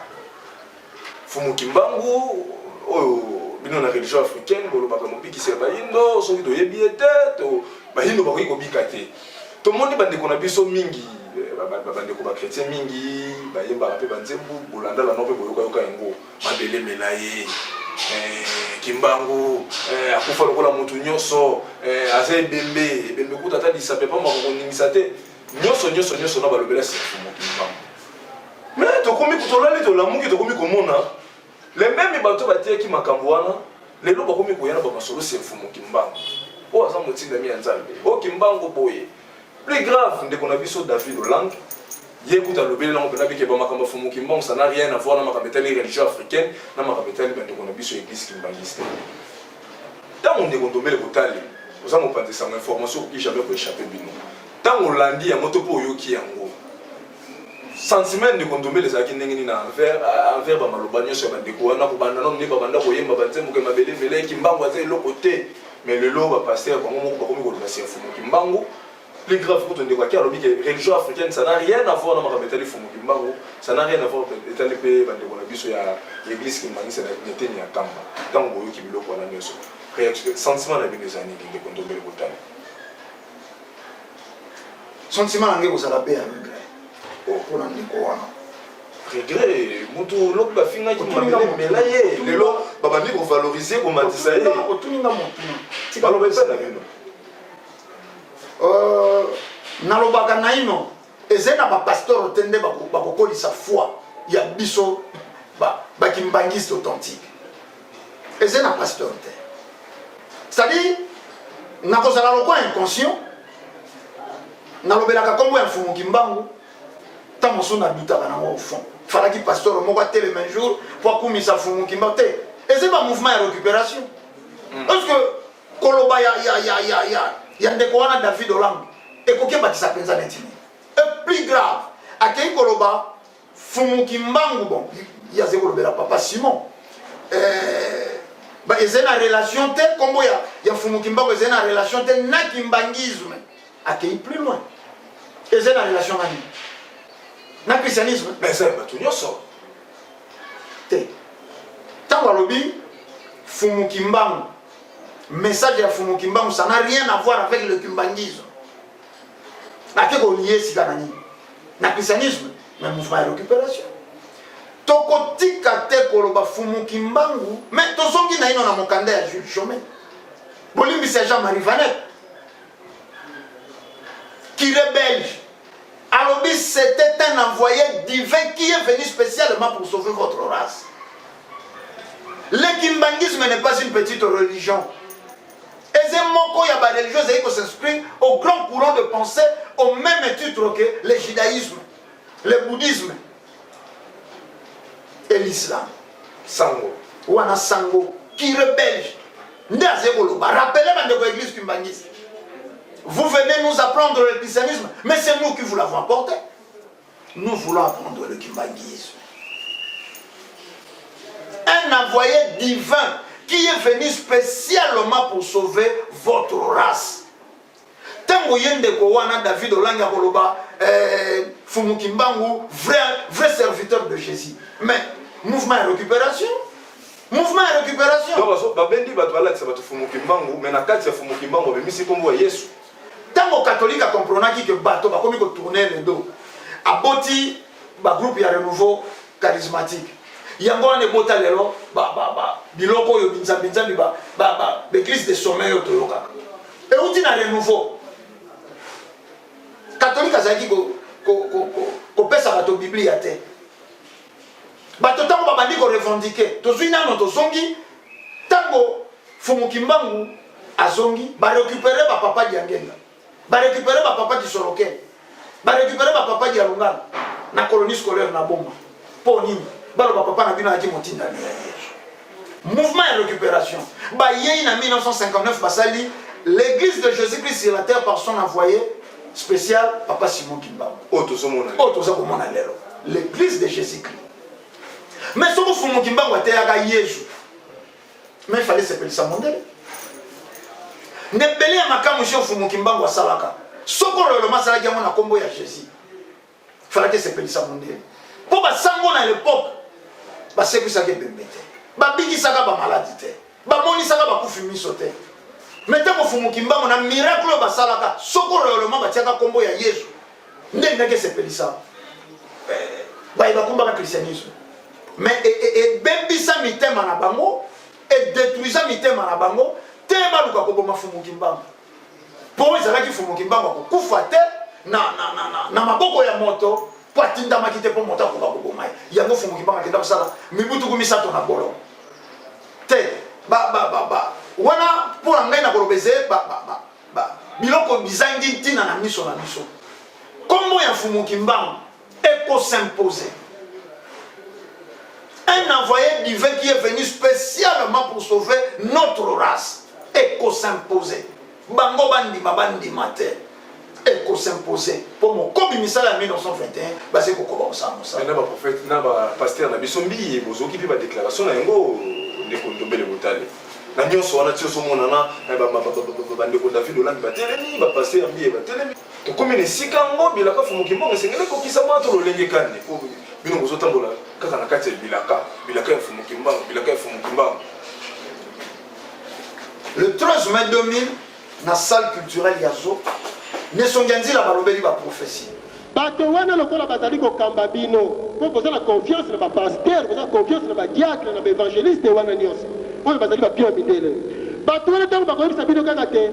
Fumukimbangu oyo bino na religion africaine bolo baka mopiki se bayindo soki to yebi ete to bayindo bakoki kobika te to moni bande kona biso mingi bandeko bakretien mingi bayembaka mpe banzembu bolanda lano mpe boyokayoka yango mabele mela ye kimbangu akufa lokola motu nyonso aza ebembe kuta ata lisape pa makokondingisa te nyonso na balobela sifumo kimbangu mais tokomi tolali tolamuki tokomi komona le meme bato batiaki makambo wana lelo bakomi koyana bamasolo sifumo kimbangu oyo aza motindami ya nzambe o kimbangu boye plus grave ndeko na biso David Olang ye kuta lobele lango pena bike ba makambo fumu kimbangu ça n'a rien à voir na makambo tali religieux africaine na makambo tali bandeko na biso église kimbangiste tango ndeko ndombele kotali oza mopandisa information qui jamais ko échapper bino tango landi ya moto po yoki yango sentiment ndeko ndombele za kinengeni na envers ba maloba nyonso ya bandeko wana ko banda no ndeko banda ko yemba banzembo ke mabele mele kimbangu aza eloko te mais le lo ba pasteur bango moko bakomi ko lobasi ya fumu kimbangu. Plus grave pour ton découvert, la religion africaine, ça n'a rien à voir dans ma métal Fumukimbangu, ça n'a rien à voir avec les pays de l'église qui m'a dit que c'était une Kamba. Tant que vous qui me l'avez dit, sentiment avec des années qui ont tombé le bouton. Sentiment avec vous à la paix, pour l'année Kowana. Regret, Moutou, l'autre va finir qui m'a dit, mais là, il est là, Babani pour valoriser, pour m'attirer ça. Tu vas l'enlever ça, nalobaka na ino ezena ba pasteur tende bakokolisa foi ya biso bakimbangiste authentique ezena pasteur te c'est-à-dire nakozala lokwa inconscient nalobelaka kombo ya mfumu kimbangu ta mosu na dutaka nango au fond falaki pasteur moko atelema un jour po akumisa mfumu kimbangu te ezeba mouvement ya récupération parce que koloba ya ndeko wana David Olang ekoke bakisa penza neti et plus grave akei koloba fumu kimbangu bon ya zeko lobela papa Simon ba ezena relation te kombo ya fumu kimbangu ezena relation te na kimbangisme akei plus loin ezena relation nani na christianisme mais ça va tout nyonso te tango alobi fumu kimbangu message ya fumu kimbangu ça n'a rien à voir avec le kimbangisme. Nakeko lié si kanani. Na christianisme, mais mouvement de récupération. Toko tika te koloba fumu kimbangu, mais tozongi na ino na mokanda ya Jules Chomé. Bolimbi c'est Jean-Marie Vanet. Qui est belge. Alobi c'était un envoyé divin qui est venu spécialement pour sauver votre race. Le kimbangisme n'est pas une petite religion. Et c'est mon cas, il y a des religieux qui s'inscrivent au grand courant de pensée au même titre que le judaïsme, le bouddhisme et l'islam. Sango. Ou un sango qui rebelge. Rappelez-moi de l'église kimbangiste. Vous venez nous apprendre le christianisme, mais c'est nous qui vous l'avons apporté. Nous voulons apprendre le kimbangisme. Un envoyé divin qui est venu spécialement pour sauver votre race. Tango yende ko wana David Olang koloba fumu kimbangu vrai serviteur de Jésus. Mais mouvement et récupération. Mouvement et récupération. Donc babendi batwala que ça va te fumu kimbangu mais na kati ya fumu kimbangu be misi kombo ya Yesu. Tango catholique a comprenaki que bato ba komi ko tourner le dos. Aboti ba groupe ya renouveau charismatique. Yango ane bota lelo biloko yo binzambi l'église de sommeil yo toyoka. Et outi na renouveau. Catholique azaki ko pesa bato Biblia te. Bato tango babandi ko revendiquer. Tozui nano tozongi tango fumu kimbangu azongi ba récupérer ba papa diangenga. Ba récupérer ba papa di Soroken. Ba récupérer ba papa di Alungana na colonie scolaire na bomba. Po nini? Balo papa na bino aji motinda ni mouvement et récupération. Ba yei en 1959 basali l'église de Jésus-Christ sur la terre par son envoyé spécial papa Simon Kimbangu. Otozomona lelo. L'église de Jésus-Christ. Mais ce que Simon Kimbangu a été Yesu. Mais il fallait s'appeler ça mondele. Ne belé makamu sio Simon Kimbangu a salaka. Sokolo le masalaki na kombo ya Jésus. Il fallait s'appeler ça mondele. Pour ba sango na l'époque ba sekusaka bembete. Ba bikisaka ba maladie. Ba monisaka ba kufi miso te. Mais tant que fumu kimbangu na miracle ba salaka soko réellement ba tiaka kombo ya Yesu. N'est que c'est pelissa. Bah il va combattre le christianisme. Mais et bembisa mitema na bango et détruisa mitema na bango tema luka ko boma fumu kimbanga. Pour ils allaient fumu kimbanga ko kufate na maboko ya moto pour atinda makite pour monter ko ko boma. Ya ngo fumu kimbanga kenda sala mibutu kumisato na bolo. Te ba wana pour ngai na kolobeze ba biloko bizangi tina na miso na miso. Comment ya fumu kimbanga éco s'imposer. Un envoyé divin qui est venu spécialement pour sauver notre race. Éco s'imposer. Bango bandi mater. Éco s'imposer. Pour mon kobi misala en 1921, bah c'est quoi ça. Mais n'a pas prophète, n'a pas pasteur, n'a bisombi et bozo qui fait ma déclaration na ngo ne kondombe le botale. Na nyonso wana tio so monana ba ndeko David Oland ba telemi ba pasteur mbi ba telemi. To comme ne sikango bilaka fumu kimbongo sengele ko kisama to lolenge kande. Bino bozo tambola kaka na kati bilaka ya fumu kimbongo bilaka ya fumu kimbongo. Le 13 mai 2000 na salle culturelle Yazo Nesonganzi la balobeli ba prophétie. Bato wana lokola bazali ko kamba bino po boza la confiance na ba pasteur, boza confiance na ba diacre na ba évangéliste wana nyonso. Oyo bazali ba pio midele. Bato wana tango bakoyebisa bino kaka te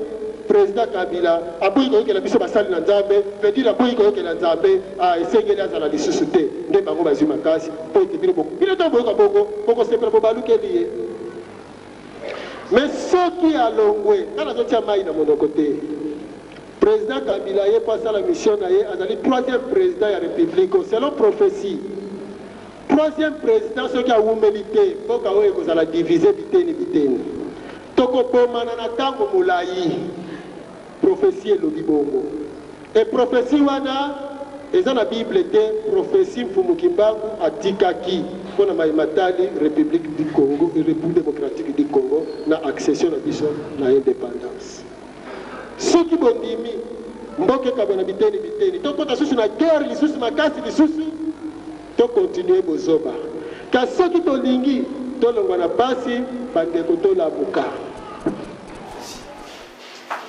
président Kabila aboyi koyokela biso basali na Nzambe, veut dire aboyi koyokela Nzambe esengeli azala lisusu te nde bango bazwi makasi po ete bino boko. Bino tango boyoka boko sepela bo balukeli ye. Mais soki alongwe kana zotia mai na monoko te. Président Kabila est passé à la mission azali troisième président de la République selon prophétie. Troisième président ce qui a humilité pour que ça la diviser biteni. Toko pomana na tango mulai prophétie et lobibongo. Et prophétie wana eza na Bible te prophétie mfumukimbangu atikaki pour na maimatali République du Congo et République démocratique du Congo na accession na biso na indépendance. Ceux qui bondimi mboke kabana biteni tokota susu na guerre lisusu makasi lisusu to continuer bozoba ka soki tolingi tolongwa na basi bandeko tolabuka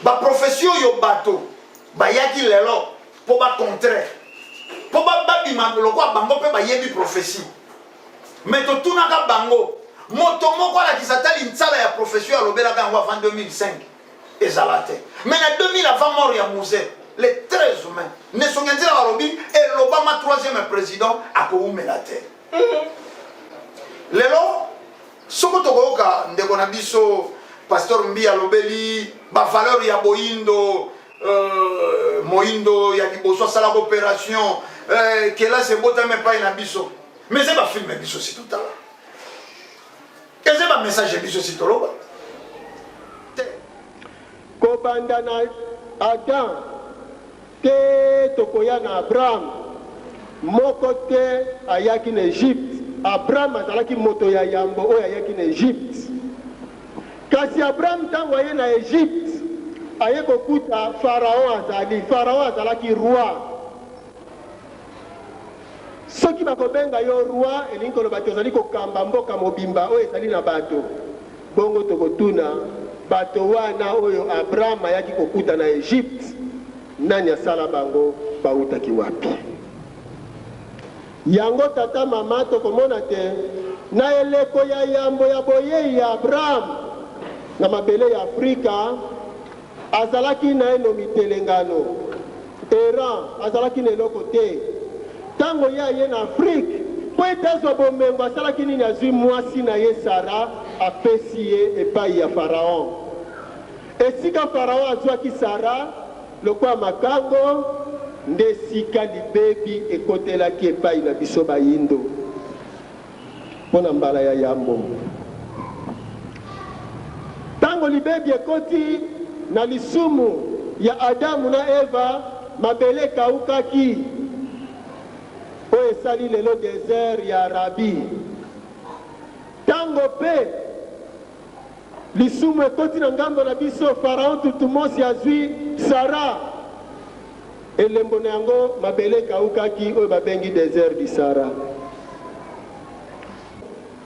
ba profession yo bato bayaki lelo po ba contraire po ba bima lokwa bango pe bayebi prophétie mais to tunaka bango moto moko ala kisatali ntsala ya profession alobelaka yango avant 2005 ezalate. Mais en 2000 avant mort ya musée, les 13 humains, ne sont pas la Robi et l'Obama troisième président a couvert la terre. Lelo, soko tokoka ndeko na biso pasteur Mbia lobeli ba valeur ya boindo moindo ya liboso sala opération que là c'est bota même pas na biso. Mais c'est pas film biso si tout à l'heure. Et c'est pas message biso si tout l'heure. Kobanda na Adam te tokoya na Abraham moko te ayaki na Egypte. Abraham azalaki moto ya yambo oyo ayaki na Egypte. Kasi Abraham tango aye na Egypte aye kokuta Pharaon azalaki roi. Soki bakobenga yo roi elingi koloba te ozali kokamba mboka mobimba oyo ezali na bato bongo tokotuna bato wana oyo Abraham ayaki kokuta na Egypte nani asala bango bautaki wapi. Yango tata mama tokomona te na eleko ya yambo ya boyei ya Abraham na mabele ya Afrika azalaki na eno mitelengano Iran azalaki na eloko te tango ye na Afrique po etazwa bomengo asalaki nini azwi mwasi na ye Sara apesi ye epai ya Pharaon. Esika Pharaon azwaki Sara lokwa makango nde sika libebi ekotelaki epai na biso bayindo mpona mbala ya yambo. Tango libebi ekoti na lisumu ya Adamu na Eva mabele kaukaki oyo esali lelo désert ya Arabi. Tango pe lisumu ekoti na ngambo na biso Pharaon tutumosi azwi Sara elembo na yango mabele kaukaki oyo babengi désert du Sahara.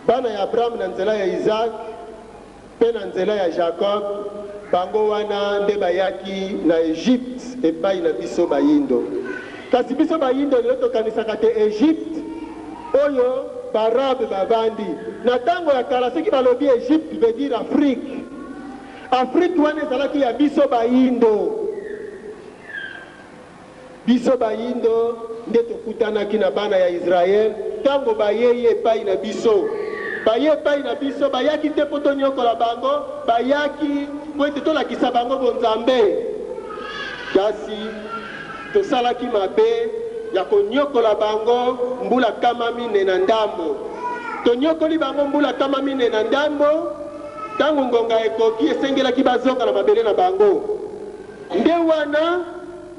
Bana ya Abraham na nzela ya Isaac pe na nzela ya Jacob bango wana nde bayaki na Egypte epai na biso bayindo. kasi biso bayindo lelo tokanisaka te Egypte oyo barabe bavandi na ntango ya kala soki balobi Egypte veut dire Afrique. Afrique wana ezalaki ya biso bayindo. Biso bayindo nde tokutanaki na bana ya Israel ntango bayei epai na biso. Baye epai na biso bayaki te mpo tonyokola bango, bayaki po ete tolakisa bango bonzambe. Kasi tosalaki mabe ya konyokola bango mbula kama mine na ndambo. Tonyokoli bango mbula kama mine na ndambo, tango ngonga ekoki esengelaki bazonga na mabele na bango. Nde wana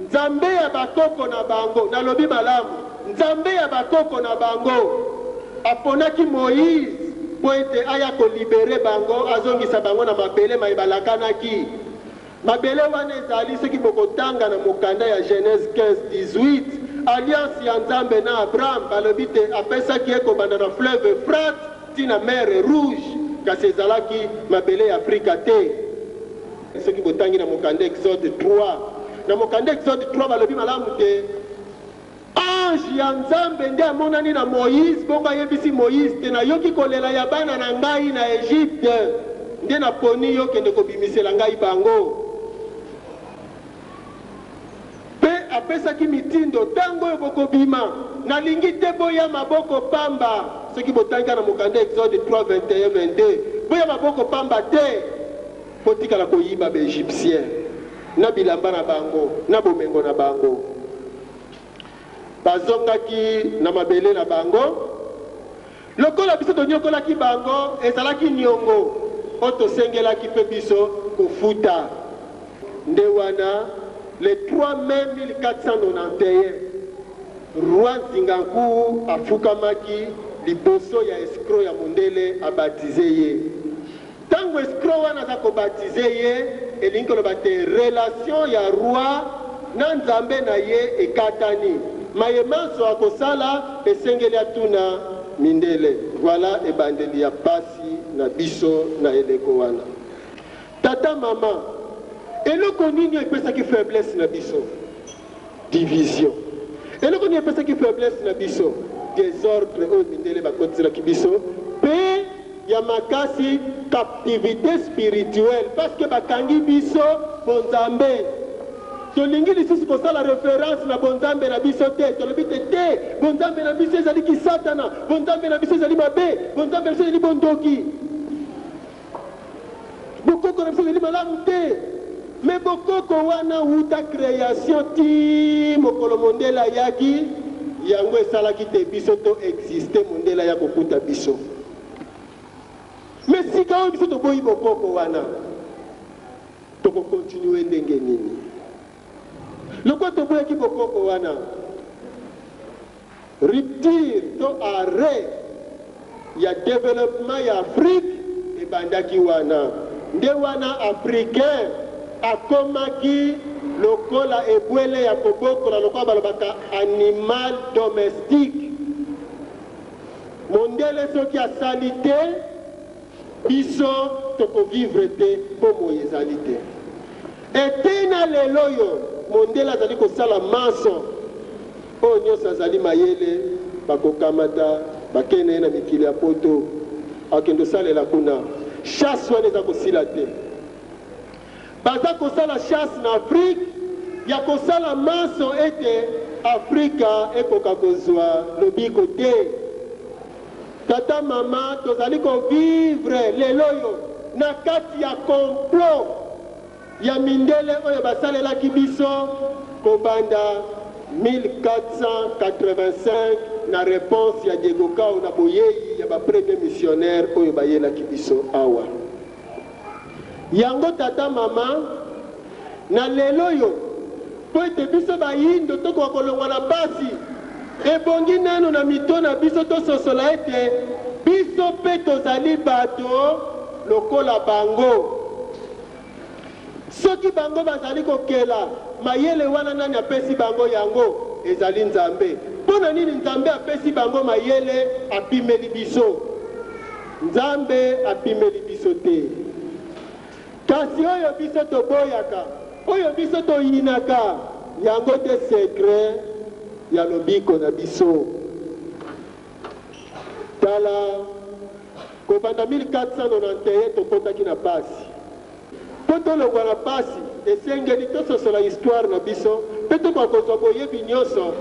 nzambe ya bakoko na bango, nalobi malamu, nzambe ya bakoko na bango aponaki Moïse po ete aya kolibere bango, azongisa bango na mabele maibalakanaki. Mabele wana ezali soki bokotanga na mokanda ya Genèse 15-18, alliance ya Nzambe na Abraham balobi te apesaki ekobanda na fleuve Euphrates tina mer rouge, kasi ezalaki mabele ya Afrika te. Soki botangi na mokanda Exode 3, na mokanda Exode 3 balobi malamu te ange ya Nzambe nde amonani na Moïse, bongo ayebisi Moïse te nayoki kolela ya bana na ngai na Egypte, nde naponi yo kende kobimisela ngai bango. Apesaki mitindo tango oyo bokobima nalingi te boya maboko pamba, soki botanga na mokanda Exode 3:21-22, boya maboko pamba te potikala koyiba baegyptien na bilamba na bango na bomengo na bango. Bazongaki na mabele na bango lokola biso tonyokolaki bango, ezalaki niongo oyo tosengelaki mpe biso kofuta. Nde wana le 3 mai 1491, roi Nzinganku afukamaki liboso ya escroc ya mondele abatize ye. Tango escroc wana aza kobatize ye, elingi koloba te relation ya roi na nzambe na ye ekatani. Mayemanso akosala esengeli atuna mindele. Voilà ebandeli ya pasi na biso na eleko wana. Tata mama, eloko nini epesaki faiblesse na biso? Division. Eloko nini epesaki faiblesse na biso? Désordre oyo mindele bakotiselaki biso. Pe ya makasi captivité spirituelle, parce que bakangi biso bonzambe. Tolingi lisusu kosala référence na bonzambe na biso te, tolobi te te bonzambe na biso ezali ki satana, bonzambe na biso ezali mabe, bonzambe na biso ezali bondoki, bokoko na biso ezali malamu te. Mais bokoko wana uta création ti mokolo mondela yaki yango esalaki te biso to existe mondela ya kokuta biso. Mais sika oyo biso toboyi bokoko wana tokokontinue ndenge nini? Loko toboyaki bokoko wana rupture to arrêt ya développement ya Afrique ebandaki wana. Nde wana africain akomaki lokola ebwele ya kobokola lokola balobaka animal domestique. Mondele soki asali te biso tokovivre te po moye ezali te. Etena lelo yo mondele azali kosala maso oyo nyonso azali mayele bakokamata bakene na mikili ya poto akende osalela kuna chasse wana eza kosila te. Baza kosala chasse na Afrique ya kosala maso ete Afrika ekoka kozwa lobiko te. Tata mama tozali kovivre lelo yo na kati ya complot ya mindele oyo basalelaki biso kobanda 1485 na réponse ya Diego Kao na boyeyi ya ba premier missionnaire oyo bayelaki biso awa. Yango tata mama na lelo yo po ete biso bayindo tokoka kolongwa na basi ebongi nano na mito na biso tososola ete biso mpe tozali bato lokola bango. Soki bango bazali kokela mayele wana nani apesi bango yango? Ezali Nzambe. Mpona nini Nzambe apesi bango mayele apimeli biso? Nzambe apimeli biso te. Kasi oyo biso toboyaka, oyo biso toyinaka, yango te secret ya lobiko na biso tala kobanda 1491 tokotaki na pasi mpo tolongwa na pasi esengeli tososola histoire na biso mpe tokokozwa boyebi nyonso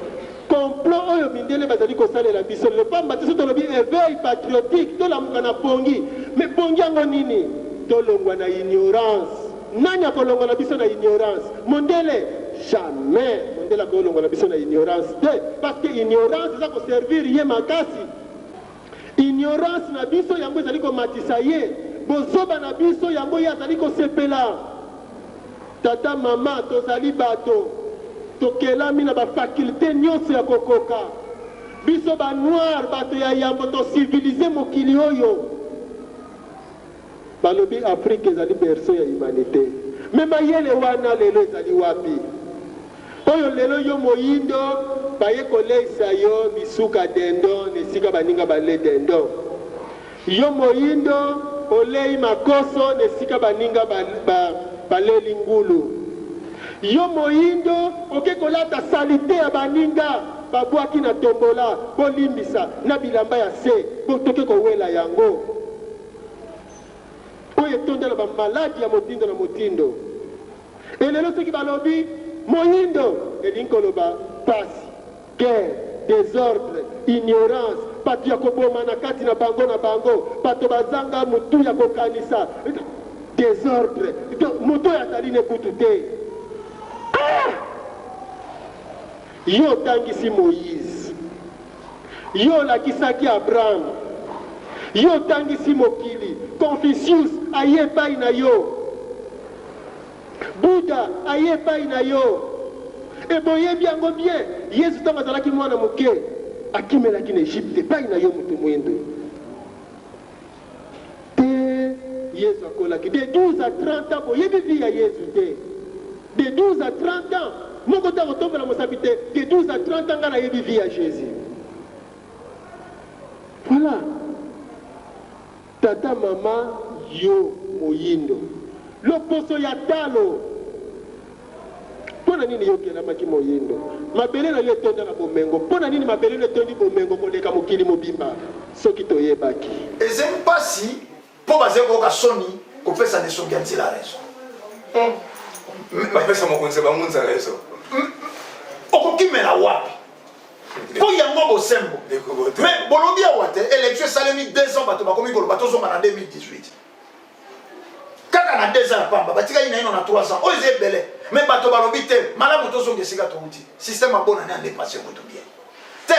complot oyo mindele bazali kosalela biso lelo pamba te so tolobi éveil patriotique tolamuka na pongi me pongi yango nini tolongwa na ignorance nani akolongwa na biso na ignorance mondele jamais mondele akolongwa na biso na ignorance te parce que ignorance eza koservir ye makasi ignorance na biso yango ezali komatisa ye bozoba na biso yango ye azali kosepela tata mama tozali bato tokelami na bafakulte nyonso ya kokoka biso banoir bato ya yambo tosivilize mokili oyo balobi afrike ezali berceau ya humanité me mayele wana lelo ezali wapi oyo lelo yo moyindo baye koleisa yo bisuka dendon nesika baninga bale dendon yo moyindo olei makoso nesika baninga baleli ngulu yo moyindo oke kolata salite ya baninga babwaki na tombola bolimbisa na bilamba ya se botoke kowela yango oyo etondela bamaladi ya motindo na motindo elelo soki balobi moyindo elingi koloba pasi guerre désordre ignorance bato ya koboma na kati na bango bato bazanga mutu ya kokanisa désordre moto oyo azali ne kutu te yo otangisi moïse yo olakisaki abraham yo otangisi mokili confucius aye epai na yo buda aye epai na yo eboyebi yango bien yesu ntango azalaki mwana moke akimelaki na egypte epai na yo moto mwindo te yesu akolaki de 12 à 30 ans boyebi vi ya yesu te de 12 à 30 ans moko ntango tombela mosapi te de 12 à 30 ans nga nayebi vi ya jésus voilà tata mama yo moyindo loposo ya talo mpona nini yokelamaki moyindo mabele na yo etonda na bomengo mpona nini mabele no etondi bomengo koleka mokili mobimba soki toyebaki eze mpasi mpo bazali koyoka soni kopesa nesongi ya nzela reso bapesa mokonzi bamunza reso okokimela wapi mpo yango bosembo me bolobi awa te élection esalemi 2 ans bato bakomi koloba tozonga na 2018 kaka na 2 ans ya pamba batikali na ino na 3 ans oyo eza ebele me bato balobi te malamu tozonga esika touti systeme abonani andepase kutu bien te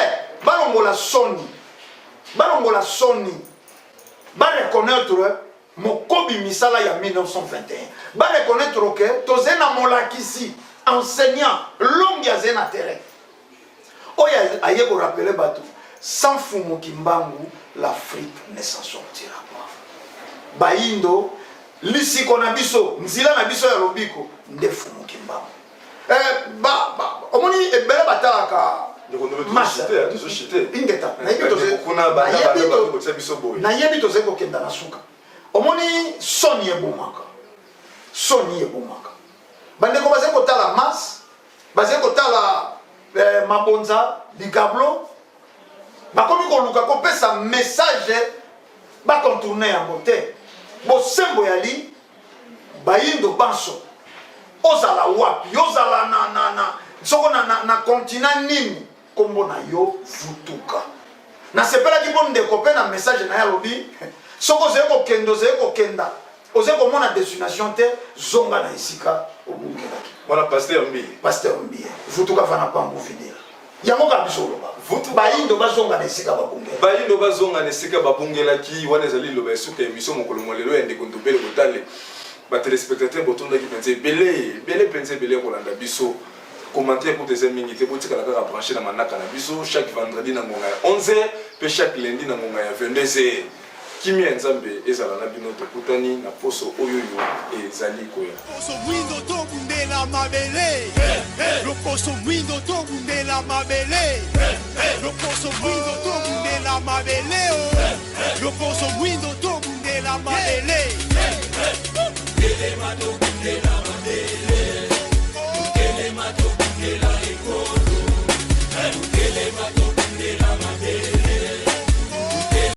balongola soni bareconnaître mokobi misala ya 1921 bareconnaître ke toze na molakisi enseignant longi aze na terrain oyo aye korapele bato sans fumu kimbangu l'Afrique ne s'en sortira pas bayindo lisiko na biso nzila na biso ya lobiko nde fumu kimbangu omoni ebele batalaka ingeta nayebi toze kokenda na suka omoni soni ebomaka bandeko bazali kotala mas bazali kotala mabonza likablo bakomi koluka kopesa message bakontourne yango te bosembo yali bayindo banso ozala wapi ozala soko na continent nini kombo na yo vutuka nasepelaki mpo ndeko mpe na message na ye alobi soko ozali kokenda ozali komona destination te zonga na esika obungelaki wana pasteur mbiye vutuka fana pambu fidela yango kaka biso oloba bayindo bazonga na esika babungelaki wana ezali liloba esuka émission mokolo molelo ya ndeko ndobele kotale batelespectateur botondaki mpenza ebele mpenza ebele kolanda biso commentaire pour des mingi te botikala kaka branché na manaka na biso chaque vendredi na ngonga ya 11h pe chaque lundi na ngonga ya 22h kimia nzambe ezala na bino tokutani na poso oyo ezali koya poso mwindo tobundela mabele loposo mwindo tobundela mabele loposo mwindo tobundela mabele loposo mwindo